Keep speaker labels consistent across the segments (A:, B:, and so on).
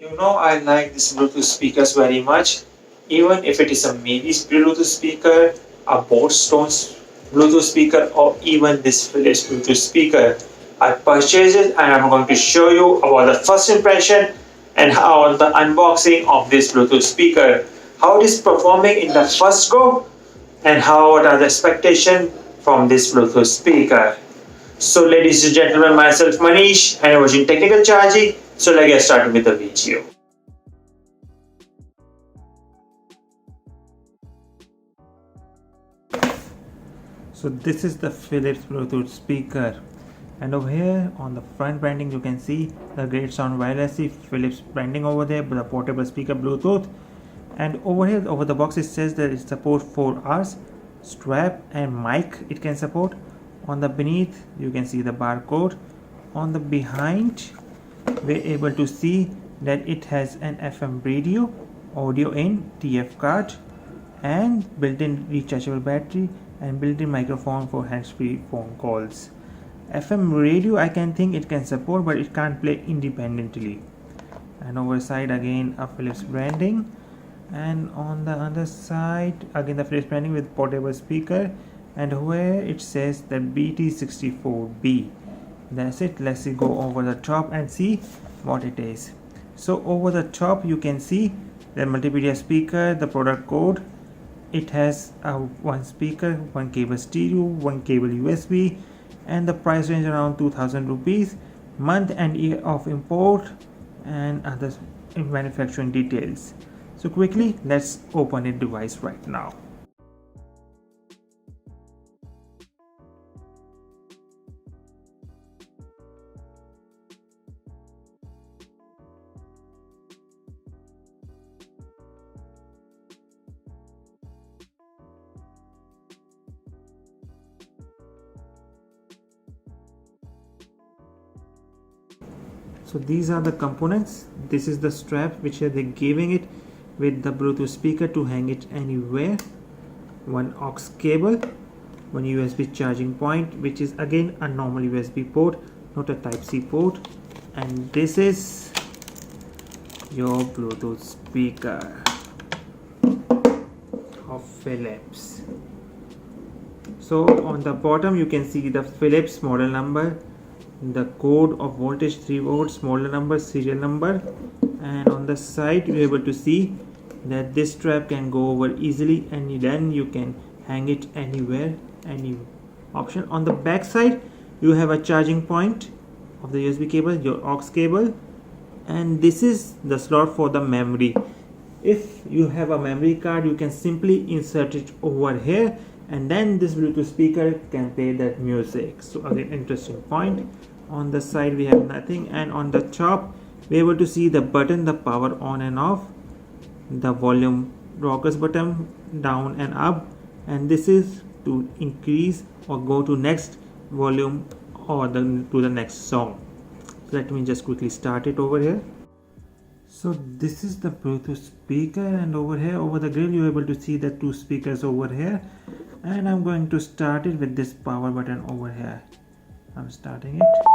A: I like this Bluetooth speakers very much. Even if it is a mini Bluetooth speaker, a Boardstone's Bluetooth speaker, or even this Philips Bluetooth speaker, I purchased it and I'm going to show you about the first impression and how the unboxing of this Bluetooth speaker, how it is performing in the first go, and how what are the expectation from this Bluetooth speaker. So ladies and gentlemen, myself Manish and I'm watching Technical Charging. So let's get started with the video. So this is the Philips Bluetooth speaker, and over here on the front branding you can see the great sound wirelessly Philips branding over there with the portable speaker Bluetooth. And over here over the box it says that it supports 4 hours strap and mic it can support. On the beneath you can see the barcode. On the behind we're able to see that it has an FM radio, audio in, TF card, and built-in rechargeable battery and built-in microphone for hands-free phone calls. FM radio I can think it can support, but it can't play independently. And over side again a Philips branding, and on the other side again the Philips branding with portable speaker, and where it says that BT64B. That's it. Let's go over the top and see what it is. So over the top you can see the multimedia speaker, the product code. It has one speaker, one cable stereo, one cable USB, and the price range around 2000 rupees, month and year of import, and other manufacturing details. So quickly let's open the device right now. So these are the components. This is the strap which they're giving it with the Bluetooth speaker to hang it anywhere. One aux cable, one USB charging point, which is again a normal USB port, not a type C port. And this is your Bluetooth speaker of Philips. So on the bottom you can see the Philips model number, the code of voltage 3 volts, model number, serial number, and on the side you're able to see that this strap can go over easily, and then you can hang it anywhere, any option. On the back side you have a charging point of the USB cable, your aux cable, and this is the slot for the memory. If you have a memory card you can simply insert it over here, and then this Bluetooth speaker can play that music. So again, interesting point. On the side we have nothing, and on the top we're able to see the button, the power on and off, the volume rockers button down and up, and this is to increase or go to next volume or to the next song. So let me just quickly start it over here. So this is the Bluetooth speaker, and over here over the grill you're able to see the 2 speakers over here, and I'm going to start it with this power button over here. I'm starting it.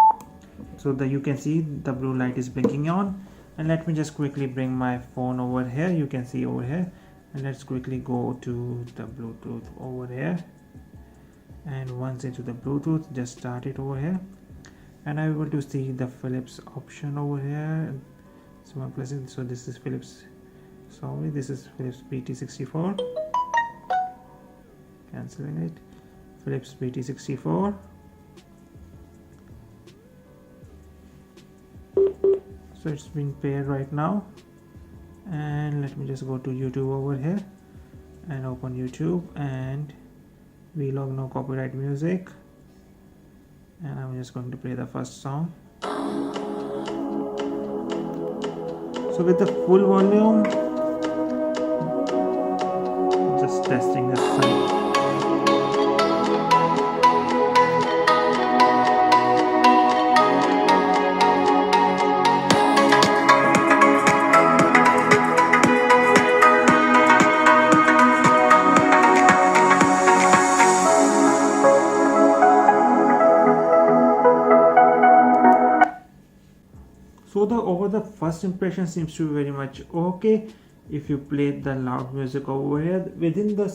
A: So you can see the blue light is blinking on, and let me just quickly bring my phone over here. You can see over here, and let's quickly go to the Bluetooth over here, and once into the Bluetooth just start it over here, and I'm able to see the Philips option over here. So I'm pressing, so this is Philips, sorry, this is Philips BT64, cancelling it, Philips BT64. So it's been paired right now, and let me just go to YouTube over here and open YouTube, and vlog, no copyright music, and I'm just going to play the first song. So with the full volume, just testing the sound. So over the first impression seems to be very much okay. If you play the loud music over here within the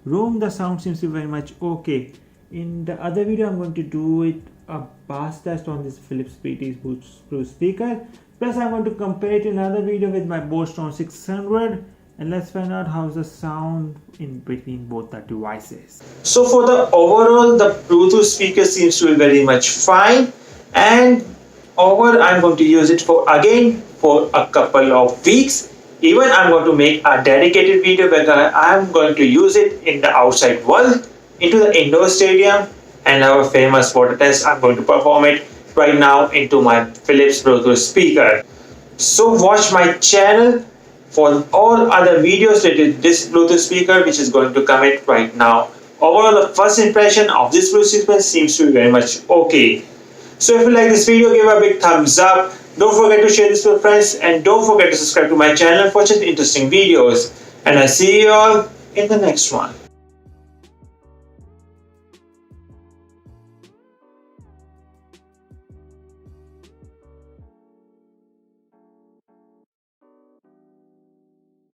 A: room, the sound seems to be very much okay. In the other video, I'm going to do it a bass test on this Philips PT Bluetooth speaker. Plus, I'm going to compare it in another video with my Bose 600, and let's find out how's the sound in between both the devices. So for the overall, the Bluetooth speaker seems to be very much fine, and over I'm going to use it for a couple of weeks. Even I'm going to make a dedicated video where I'm going to use it in the outside world, into the indoor stadium, and our famous water test. I'm going to perform it right now into my Philips Bluetooth speaker. So watch my channel for all other videos related to this Bluetooth speaker, which is going to come in right now. Overall, the first impression of this Bluetooth speaker seems to be very much okay. So if you like this video, give a big thumbs up. Don't forget to share this with friends, and don't forget to subscribe to my channel for such interesting videos. And I'll see you all in the next one.